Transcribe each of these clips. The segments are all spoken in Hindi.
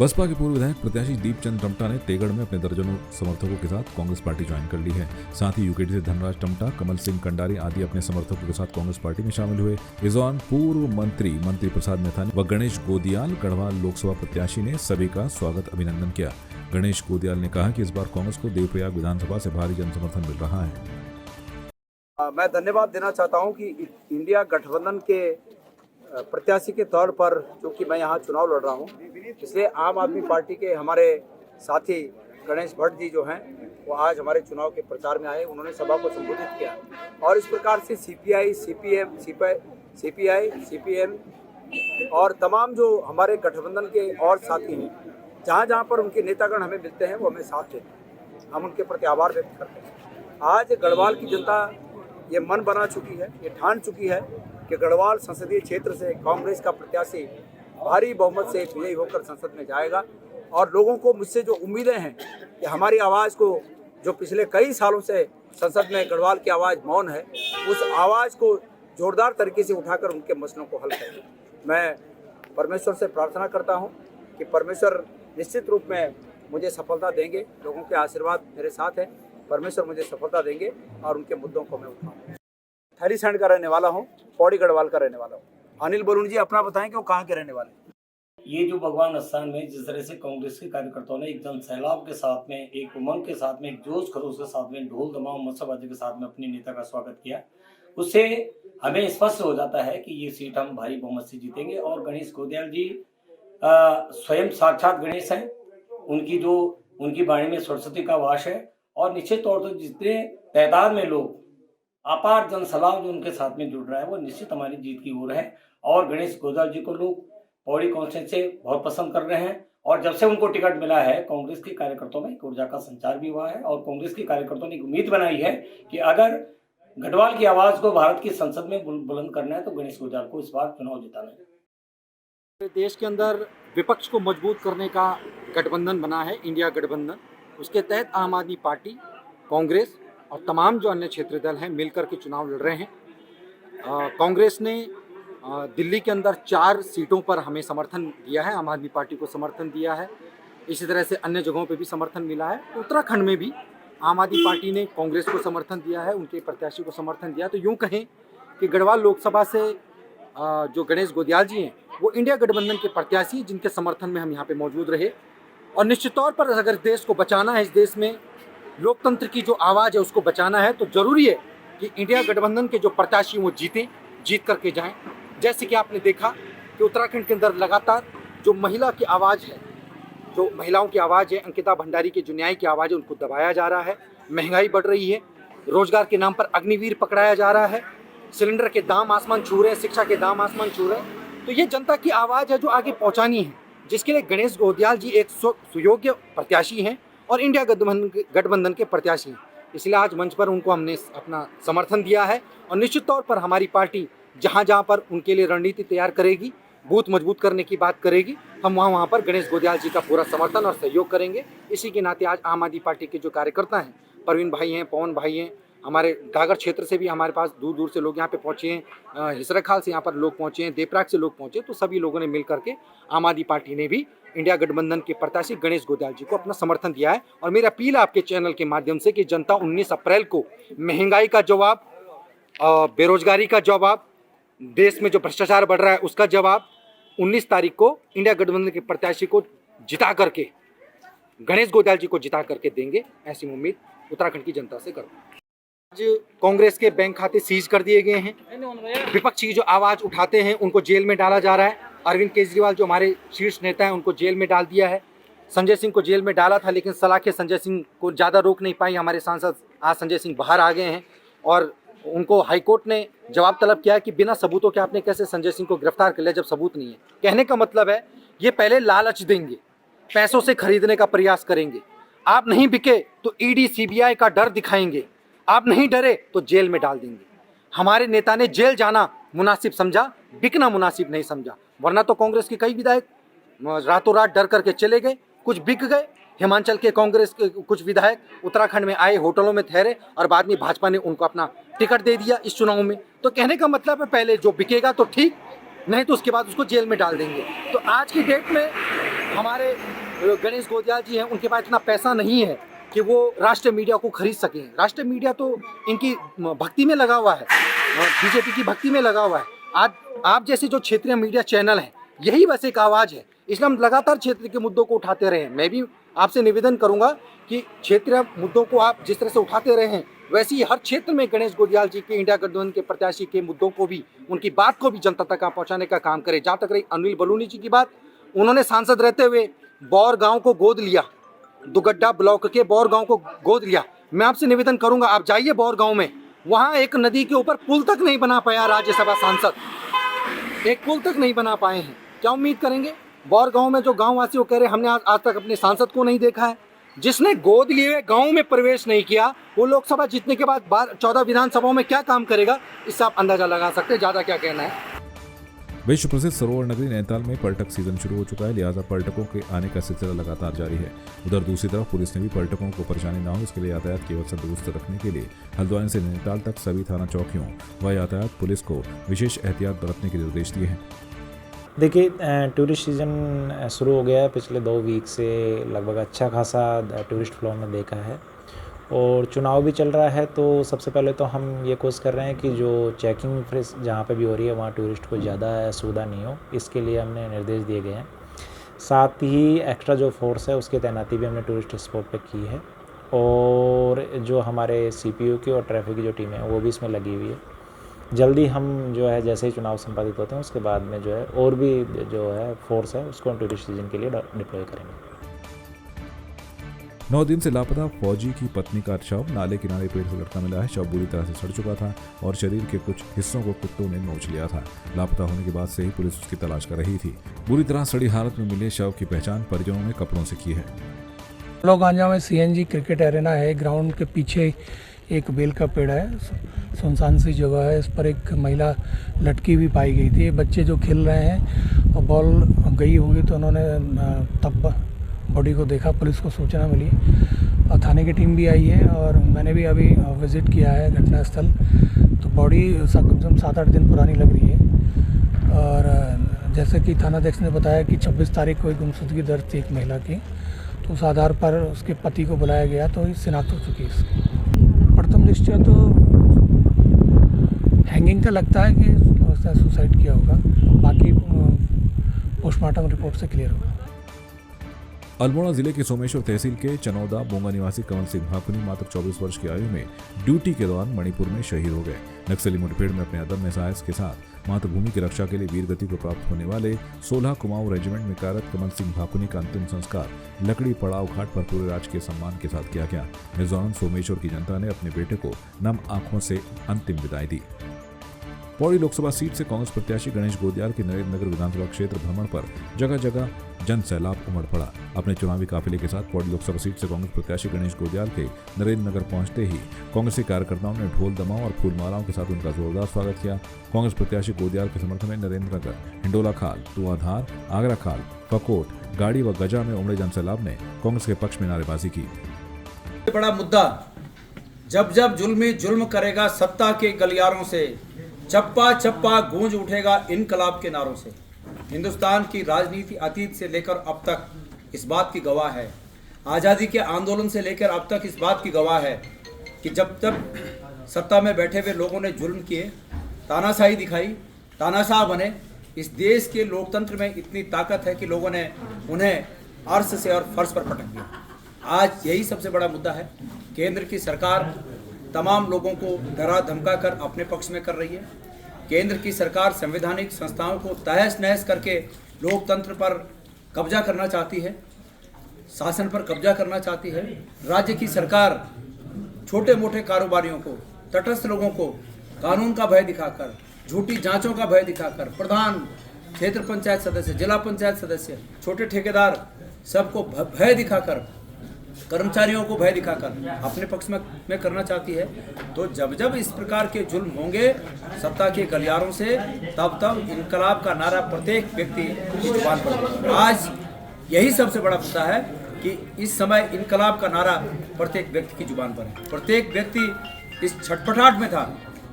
बसपा के पूर्व विधायक प्रत्याशी दीपचंद टम्टा ने तेगढ़ में अपने दर्जनों समर्थकों के साथ कांग्रेस पार्टी ज्वाइन कर ली है। साथ ही यूकेडी से धनराज टम्टा, कमल सिंह कंडारी आदि अपने समर्थकों के साथ कांग्रेस पार्टी में शामिल हुए। इस दौरान पूर्व मंत्री प्रसाद मैथानी व गणेश गोदियाल गढ़वाल लोकसभा प्रत्याशी ने सभी का स्वागत अभिनंदन किया। गणेश गोदियाल ने कहा कि इस बार कांग्रेस को देवप्रयाग विधानसभा से भारी जनसमर्थन मिल रहा है। मैं धन्यवाद देना चाहता हूं कि इंडिया गठबंधन के प्रत्याशी के तौर पर जो कि मैं यहाँ चुनाव लड़ रहा हूँ, इसलिए आम आदमी पार्टी के हमारे साथी गणेश भट्ट जी जो हैं वो आज हमारे चुनाव के प्रचार में आए। उन्होंने सभा को संबोधित किया और इस प्रकार से सीपीएम और तमाम जो हमारे गठबंधन के और साथी हैं, जहाँ जहाँ पर उनके नेतागण हमें मिलते हैं वो हमें साथ देते हैं। हम उनके प्रति आभार व्यक्त करते हैं। आज गढ़वाल की जनता ये मन बना चुकी है, ये ठान चुकी है कि गढ़वाल संसदीय क्षेत्र से कांग्रेस का प्रत्याशी भारी बहुमत से विजयी होकर संसद में जाएगा। और लोगों को मुझसे जो उम्मीदें हैं कि हमारी आवाज़ को, जो पिछले कई सालों से संसद में गढ़वाल की आवाज़ मौन है, उस आवाज़ को जोरदार तरीके से उठाकर उनके मसलों को हल करें। मैं परमेश्वर से प्रार्थना करता हूं कि परमेश्वर निश्चित रूप में मुझे सफलता देंगे। लोगों के आशीर्वाद मेरे साथ है, परमेश्वर मुझे सफलता देंगे और उनके मुद्दों को मैं उठाऊंगा। थरीसैंड का रहने वाला हूँ, पौड़ी गढ़वाल का रहने वाला हूँ। अनिल बलून जी अपना बताएं कि वो कहाँ के रहने वाले हैं। ये जो भगवान स्थान में जिस तरह से कांग्रेस के कार्यकर्ताओं ने एकदम सैलाब के साथ में, एक उमंग के साथ में, एक जोश खरोश के साथ में, ढोल धमाम मत्सबाजी के साथ में अपने नेता का स्वागत किया, उससे हमें स्पष्ट हो जाता है कि ये सीट हम भारी बहुमत से जीतेंगे। और गणेश गोदियाल जी स्वयं साक्षात गणेश हैं। उनकी वाणी में सरस्वती का वास है और निश्चित तौर पर जितने तादाद में लोग, अपार जनसलाव जो उनके साथ में जुड़ रहा है, वो निश्चित हमारी जीत की ओर है। और गणेश गोदियाल जी को लोग पौड़ी कॉन्स्टिट्यूंसी से बहुत पसंद कर रहे हैं। और जब से उनको टिकट मिला है, कांग्रेस के कार्यकर्ताओं में एक ऊर्जा का संचार भी हुआ है और कांग्रेस के कार्यकर्ताओं ने एक उम्मीद बनाई है कि अगर गढ़वाल की आवाज को भारत की संसद में बुलंद करना है तो गणेश गोदियाल को इस बार चुनाव जिताना है। देश के अंदर विपक्ष को मजबूत करने का गठबंधन बना है, इंडिया गठबंधन। उसके तहत आम आदमी पार्टी, कांग्रेस और तमाम जो अन्य क्षेत्रीय दल हैं मिलकर के चुनाव लड़ रहे हैं। कांग्रेस ने दिल्ली के अंदर 4 सीटों पर हमें समर्थन दिया है, आम आदमी पार्टी को समर्थन दिया है। इसी तरह से अन्य जगहों पे भी समर्थन मिला है। उत्तराखंड में भी आम आदमी पार्टी ने कांग्रेस को समर्थन दिया है, उनके प्रत्याशी को समर्थन दिया। तो यूँ कहें कि गढ़वाल लोकसभा से जो गणेश गोदियाल जी हैं वो इंडिया गठबंधन के प्रत्याशी, जिनके समर्थन में हम यहाँ पे मौजूद रहे। और निश्चित तौर पर अगर देश को बचाना है, इस देश में लोकतंत्र की जो आवाज़ है उसको बचाना है, तो ज़रूरी है कि इंडिया गठबंधन के जो प्रत्याशी वो जीत करके जाएं। जैसे कि आपने देखा कि उत्तराखंड के अंदर लगातार जो महिला की आवाज़ है, जो महिलाओं की आवाज़ है, अंकिता भंडारी के जो न्याय की आवाज़ है, उनको दबाया जा रहा है। महंगाई बढ़ रही है, रोजगार के नाम पर अग्निवीर पकड़ाया जा रहा है, सिलेंडर के दाम आसमान छू रहे हैं, शिक्षा के दाम आसमान छू रहे हैं। तो ये जनता की आवाज़ है जो आगे पहुँचानी है, जिसके लिए गणेश गोदियाल जी एक सुयोग्य प्रत्याशी हैं और इंडिया गठबंधन के प्रत्याशी हैं। इसलिए आज मंच पर उनको हमने अपना समर्थन दिया है और निश्चित तौर पर हमारी पार्टी जहाँ जहाँ पर उनके लिए रणनीति तैयार करेगी, बूथ मजबूत करने की बात करेगी, हम वहाँ पर गणेश गोदियाल जी का पूरा समर्थन और सहयोग करेंगे। इसी के नाते आज आम आदमी पार्टी के जो कार्यकर्ता हैं, परवीन भाई हैं, पवन भाई हैं, हमारे घाघर क्षेत्र से भी हमारे पास दूर दूर से लोग यहाँ पे पहुँचे हैं, हिसराखाल से यहाँ पर लोग पहुँचे हैं, देवप्रयाग से लोग पहुँचे। तो सभी लोगों ने मिल करके आम आदमी पार्टी ने भी इंडिया गठबंधन के प्रत्याशी गणेश गोदियाल जी को अपना समर्थन दिया है। और मेरी अपील आपके चैनल के माध्यम से कि जनता 19 अप्रैल को महंगाई का जवाब, बेरोजगारी का जवाब, देश में जो भ्रष्टाचार बढ़ रहा है उसका जवाब 19 तारीख को इंडिया गठबंधन के प्रत्याशी को जिता करके, गणेश गोदियाल जी को जिता करके देंगे, ऐसी उम्मीद उत्तराखंड की जनता से करूँ। आज कांग्रेस के बैंक खाते सीज कर दिए गए हैं। विपक्षी जो आवाज़ उठाते हैं उनको जेल में डाला जा रहा है। अरविंद केजरीवाल जो हमारे शीर्ष नेता हैं उनको जेल में डाल दिया है। संजय सिंह को जेल में डाला था, लेकिन सलाखें संजय सिंह को ज़्यादा रोक नहीं पाई। हमारे सांसद आज संजय सिंह बाहर आ गए हैं और उनको हाईकोर्ट ने जवाब तलब किया कि बिना सबूतों के आपने कैसे संजय सिंह को गिरफ्तार कर लिया जब सबूत नहीं है। कहने का मतलब है ये पहले लालच देंगे, पैसों से खरीदने का प्रयास करेंगे। आप नहीं बिके तो ईडी सीबीआई का डर दिखाएंगे, आप नहीं डरे तो जेल में डाल देंगे। हमारे नेता ने जेल जाना मुनासिब समझा, बिकना मुनासिब नहीं समझा। वरना तो कांग्रेस के कई विधायक रातों रात डर करके चले गए, कुछ बिक गए। हिमाचल के कांग्रेस के कुछ विधायक उत्तराखंड में आए, होटलों में ठहरे और बाद में भाजपा ने उनको अपना टिकट दे दिया इस चुनाव में। तो कहने का मतलब है पहले जो बिकेगा तो ठीक, नहीं तो उसके बाद उसको जेल में डाल देंगे। तो आज की डेट में हमारे गणेश गोदियाल जी हैं, उनके पास इतना पैसा नहीं है कि वो राष्ट्रीय मीडिया को खरीद सकें। राष्ट्रीय मीडिया तो इनकी भक्ति में लगा हुआ है, बीजेपी की भक्ति में लगा हुआ है। आज आप जैसे जो क्षेत्रीय मीडिया चैनल हैं, यही बस एक आवाज़ है, इसलिए हम लगातार क्षेत्र के मुद्दों को उठाते रहे। मैं भी आपसे निवेदन करूंगा कि क्षेत्रीय मुद्दों को आप जिस तरह से उठाते रहे हैं, वैसे ही हर क्षेत्र में गणेश गोदियाल जी के इंडिया गठबंधन के प्रत्याशी के मुद्दों को भी, उनकी बात को भी जनता तक पहुंचाने का काम करें। जहाँ तक रही अनिल बलूनी जी की बात, उन्होंने सांसद रहते हुए बौर गांव को गोद लिया, दुगड्डा ब्लॉक के बौर गांव को गोद लिया। मैं आपसे निवेदन करूंगा, आप जाइए बौर गांव में, वहां एक नदी के ऊपर पुल तक नहीं बना पाया राज्यसभा सांसद, एक पुल तक नहीं बना पाए हैं। क्या उम्मीद करेंगे? बौर गांव में जो गांववासी वो कह रहे हैं हमने आज तक अपने सांसद को नहीं देखा है। जिसने गोद लिए गांव में प्रवेश नहीं किया, वो लोकसभा जीतने के बाद 14 विधानसभाओं में क्या काम करेगा, इससे आप अंदाजा लगा सकते हैं। ज़्यादा क्या कहना है। विश्व प्रसिद्ध सरोवर नगरी नैनीताल में पर्यटक सीजन शुरू हो चुका है, लिहाजा पर्यटकों के आने का सिलसिला लगातार जारी है। उधर दूसरी तरफ पुलिस ने भी पर्यटकों को परेशानी न हो इसके लिए यातायात की व्यवस्था दुरुस्त रखने के लिए हल्द्वानी से नैनीताल तक सभी थाना चौकियों व यातायात पुलिस को विशेष एहतियात बरतने के निर्देश दिए हैं। देखिए, टूरिस्ट सीज़न शुरू हो गया है। पिछले 2 वीक से लगभग अच्छा खासा टूरिस्ट फ्लो हमने देखा है और चुनाव भी चल रहा है, तो सबसे पहले तो हम ये कोशिश कर रहे हैं कि जो चेकिंग फ्रेस जहाँ पे भी हो रही है वहाँ टूरिस्ट को ज़्यादा असुविधा नहीं हो, इसके लिए हमने निर्देश दिए गए हैं। साथ ही एक्स्ट्रा जो फोर्स है उसकी तैनाती भी हमने टूरिस्ट स्पॉट पे की है और जो हमारे CPO की और ट्रैफिक की जो टीमें हैं वो भी इसमें लगी हुई है। जल्दी हम जो है जैसे ही चुनाव संपादित होते हैं उसके बाद में जो है और भी जो है फोर्स है उसको हम टूरिस्ट सीजन के लिए डिप्लॉय करेंगे। 9 दिन से लापता फौजी की पत्नी का शव नाले किनारे पेड़ से लटका मिला है। शव बुरी तरह से सड़ चुका था और शरीर के कुछ हिस्सों को कुत्तों ने नोच लिया था। लापता होने के बाद से ही पुलिस उसकी तलाश कर रही थी। बुरी तरह सड़ी हालत में मिले शव की पहचान परिजनों ने कपड़ों से की है। गांजा में CNG क्रिकेट एरेना है, ग्राउंड के पीछे एक बेल का पेड़ है, सुनसान सी जगह है, इस पर एक महिला लटकी भी पाई गई थी। बच्चे जो खेल रहे हैं और बॉल गई होगी तो उन्होंने तब बॉडी को देखा, पुलिस को सूचना मिली और थाने की टीम भी आई है और मैंने भी अभी विज़िट किया है घटनास्थल। तो बॉडी कम से कम 7-8 दिन पुरानी लग रही है और जैसे कि थानाध्यक्ष ने बताया कि 26 तारीख को गुमशुदगी दर्ज थी एक महिला की, तो उस आधार पर उसके पति को बुलाया गया तो शिनाख्त हो चुकी है इसकी। प्रथम दृष्टया तो हैंगिंग का लगता है कि उसने सुसाइड किया होगा, बाकी पोस्टमार्टम रिपोर्ट से क्लियर होगा। अल्मोड़ा जिले के सोमेश्वर तहसील के चनौदा बोंगा निवासी कमल सिंह भाकुनी मात्र 24 वर्ष की आयु में ड्यूटी के दौरान मणिपुर में शहीद हो गए। नक्सली मुठभेड़ में अपने अदम्य साहस के साथ मातृभूमि की रक्षा के लिए वीर गति को प्राप्त होने वाले 16 कुमाऊं रेजिमेंट में कार्यरत कमल सिंह भाकुनी का अंतिम संस्कार लकड़ी पड़ाव घाट पर पूरे राजकीय सम्मान के साथ किया गया। इस दौरान सोमेश्वर की जनता ने अपने बेटे को नम आंखों से अंतिम विदाई दी। पौड़ी लोकसभा सीट से कांग्रेस प्रत्याशी गणेश गोदियाल के नरेंद्र नगर विधानसभा क्षेत्र भ्रमण पर जगह जगह जन सैलाब उमड़ पड़ा। अपने चुनावी काफिले के साथ पौड़ी लोकसभा सीट से कांग्रेस प्रत्याशी गणेश गोदियाल के नरेंद्र नगर पहुंचते ही कांग्रेसी कार्यकर्ताओं ने ढोल दमाओं और फूलमालाओं के साथ उनका जोरदार स्वागत किया। कांग्रेस प्रत्याशी गोदियाल के समर्थन में नरेंद्र नगर, हिंडोला खाल, तुआधार, आगरा खाल, फकोट, गाड़ी व गजा में उमड़े जन सैलाब ने कांग्रेस के पक्ष में नारेबाजी की। बड़ा मुद्दा, जब जब जुल्मी जुल्म करेगा सत्ता के गलियारों से, चप्पा चप्पा गूंज उठेगा इनकलाब के नारों से। हिंदुस्तान की राजनीति अतीत से लेकर अब तक इस बात की गवाह है, आज़ादी के आंदोलन से लेकर अब तक इस बात की गवाह है कि जब तक सत्ता में बैठे हुए लोगों ने जुल्म किए, तानाशाही दिखाई, तानाशाह बने, इस देश के लोकतंत्र में इतनी ताकत है कि लोगों ने उन्हें अर्श से और फर्श पर पटक दिया। आज यही सबसे बड़ा मुद्दा है। केंद्र की सरकार तमाम लोगों को डरा धमका कर अपने पक्ष में कर रही है। केंद्र की सरकार संवैधानिक संस्थाओं को तहस नहस करके लोकतंत्र पर कब्जा करना चाहती है, शासन पर कब्जा करना चाहती है। राज्य की सरकार छोटे मोटे कारोबारियों को, तटस्थ लोगों को कानून का भय दिखाकर, झूठी जांचों का भय दिखाकर, प्रधान, क्षेत्र पंचायत सदस्य, जिला पंचायत सदस्य, छोटे ठेकेदार सबको भय दिखाकर, कर्मचारियों को भय दिखाकर अपने पक्ष में करना चाहती है। तो जब जब इस प्रकार के जुल्म होंगे सत्ता के गलियारों से, तब तब इनकलाब का नारा प्रत्येक व्यक्ति की जुबान पर। आज यही सबसे बड़ा मुद्दा है कि इस समय इनकलाब का नारा प्रत्येक व्यक्ति की जुबान पर है। प्रत्येक व्यक्ति इस छटपटाहट में था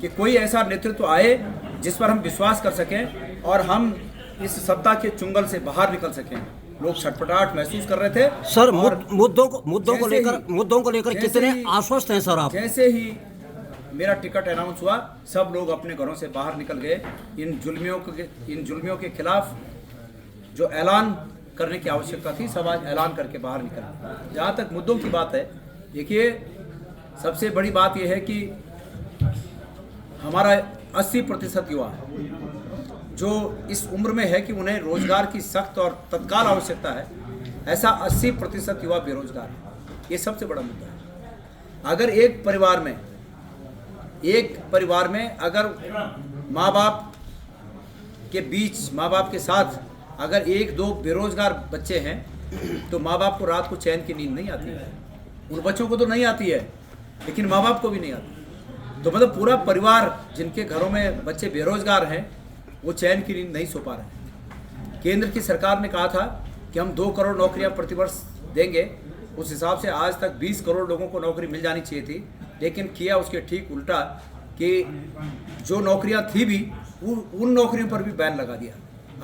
कि कोई ऐसा नेतृत्व आए जिस पर हम विश्वास कर सकें और हम इस सत्ता के चुंगल से बाहर निकल सकें। लोग छटपटाहट महसूस कर रहे थे। सर और मुद्दों को लेकर कितने आश्वस्त हैं सर आप? जैसे ही मेरा टिकट अनाउंस हुआ, सब लोग अपने घरों से बाहर निकल गए। इन जुल्मियों के खिलाफ जो ऐलान करने की आवश्यकता थी, सब आज ऐलान करके बाहर निकल। जहाँ तक मुद्दों की बात है, देखिए सबसे बड़ी बात यह है कि हमारा 80% युवा जो इस उम्र में है कि उन्हें रोजगार की सख्त और तत्काल आवश्यकता है, ऐसा 80% युवा बेरोजगार है। ये सबसे बड़ा मुद्दा है। अगर एक परिवार में अगर माँ बाप के साथ अगर 1-2 बेरोजगार बच्चे हैं, तो माँ बाप को रात को चैन की नींद नहीं आती है। उन बच्चों को तो नहीं आती है, लेकिन माँ बाप को भी नहीं आती। तो मतलब पूरा परिवार जिनके घरों में बच्चे बेरोजगार हैं, वो चैन की नींद नहीं सो पा रहे हैं। केंद्र की सरकार ने कहा था कि हम 2 करोड़ नौकरियां प्रतिवर्ष देंगे। उस हिसाब से आज तक 20 करोड़ लोगों को नौकरी मिल जानी चाहिए थी, लेकिन किया उसके ठीक उल्टा कि जो नौकरियां थी भी उन नौकरियों पर भी बैन लगा दिया।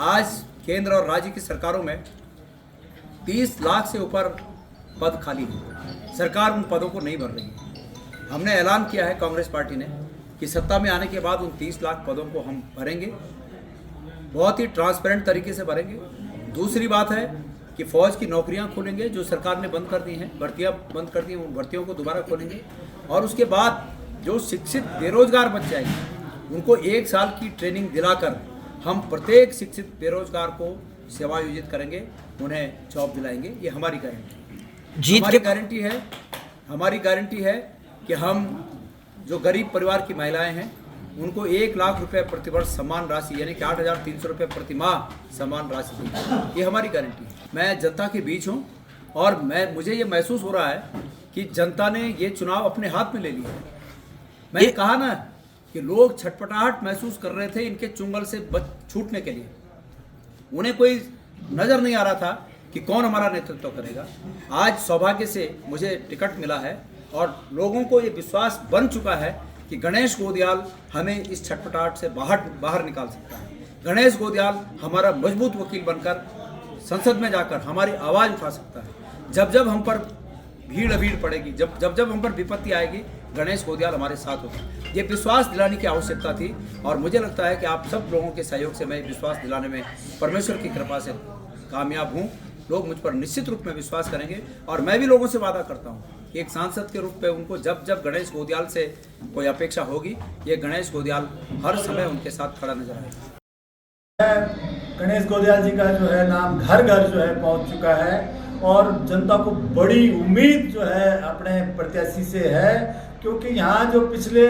आज केंद्र और राज्य की सरकारों में 30 लाख से ऊपर पद खाली हैं। सरकार उन पदों को नहीं भर रही है। हमने ऐलान किया है कांग्रेस पार्टी ने कि सत्ता में आने के बाद उन 30 लाख पदों को हम भरेंगे, बहुत ही ट्रांसपेरेंट तरीके से भरेंगे। दूसरी बात है कि फौज की नौकरियां खोलेंगे जो सरकार ने बंद कर दी हैं, भर्तियां बंद कर दी हैं, उन भर्तियों को दोबारा खोलेंगे। और उसके बाद जो शिक्षित बेरोजगार बच जाएंगे उनको 1 साल की ट्रेनिंग दिलाकर हम प्रत्येक शिक्षित बेरोजगार को सेवायोजित करेंगे, उन्हें जॉब दिलाएंगे। ये हमारी गारंटी है। हमारी गारंटी है कि हम जो गरीब परिवार की महिलाएं हैं उनको 1 लाख रुपए प्रतिवर्ष समान राशि, यानी कि 8,300 रुपये प्रति माह समान राशि देंगे। ये हमारी गारंटी है। मैं जनता के बीच हूँ और मुझे ये महसूस हो रहा है कि जनता ने ये चुनाव अपने हाथ में ले लिया है। मैंने कहा ना कि लोग छटपटाहट महसूस कर रहे थे इनके चुंगल से छूटने के लिए। उन्हें कोई नज़र नहीं आ रहा था कि कौन हमारा नेतृत्व करेगा। आज सौभाग्य से मुझे टिकट मिला है और लोगों को ये विश्वास बन चुका है कि गणेश गोदियाल हमें इस छटपटाहट से बाहर निकाल सकता है। गणेश गोदियाल हमारा मजबूत वकील बनकर संसद में जाकर हमारी आवाज़ उठा सकता है। जब हम पर भीड़ पड़ेगी, जब हम पर विपत्ति आएगी, गणेश गोदियाल हमारे साथ होगा। ये विश्वास दिलाने की आवश्यकता थी और मुझे लगता है कि आप सब लोगों के सहयोग से मैं विश्वास दिलाने में परमेश्वर की कृपा से कामयाब हूँ। लोग मुझ पर निश्चित रूप में विश्वास करेंगे और मैं भी लोगों से वादा करता हूँ कि एक सांसद के रूप में उनको जब गणेश गोदियाल से कोई अपेक्षा होगी, ये गणेश गोदियाल हर समय उनके साथ खड़ा नजर आएगा। गणेश गोदियाल जी का जो है नाम घर घर जो है पहुंच चुका है और जनता को बड़ी उम्मीद जो है अपने प्रत्याशी से है, क्योंकि यहाँ जो पिछले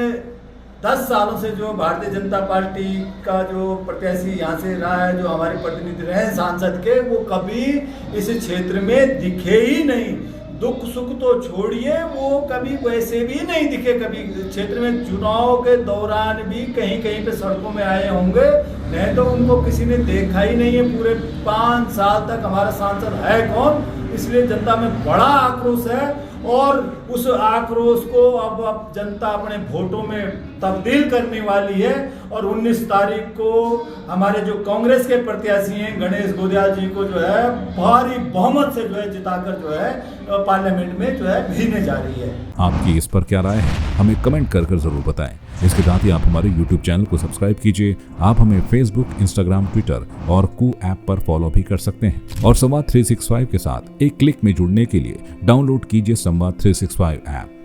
10 सालों से जो भारतीय जनता पार्टी का जो प्रत्याशी यहाँ से रहा है, जो हमारे प्रतिनिधि रहे सांसद के, वो कभी इस क्षेत्र में दिखे ही नहीं। दुख सुख तो छोड़िए, वो कभी वैसे भी नहीं दिखे। कभी क्षेत्र में चुनाव के दौरान भी कहीं कहीं पे सड़कों में आए होंगे, नहीं तो उनको किसी ने देखा ही नहीं है। पूरे 5 साल तक हमारा सांसद है कौन, इसलिए जनता में बड़ा आक्रोश है और उस आक्रोश को अब जनता अपने वोटों में तब्दील करने वाली है। और 19 तारीख को हमारे जो कांग्रेस के प्रत्याशी हैं गणेश गोदियाल जी को जो है भारी बहुमत से जो है जिताकर जो है पार्लियामेंट में जो है भेजने जा रही है। आपकी इस पर क्या राय है, हमें कमेंट कर जरूर बताएं। इसके साथ ही आप हमारे YouTube चैनल को सब्सक्राइब कीजिए। आप हमें Facebook, Instagram, Twitter और कू ऐप पर फॉलो भी कर सकते हैं। और संवाद 365 के साथ एक क्लिक में जुड़ने के लिए डाउनलोड कीजिए संवाद 365 ऐप।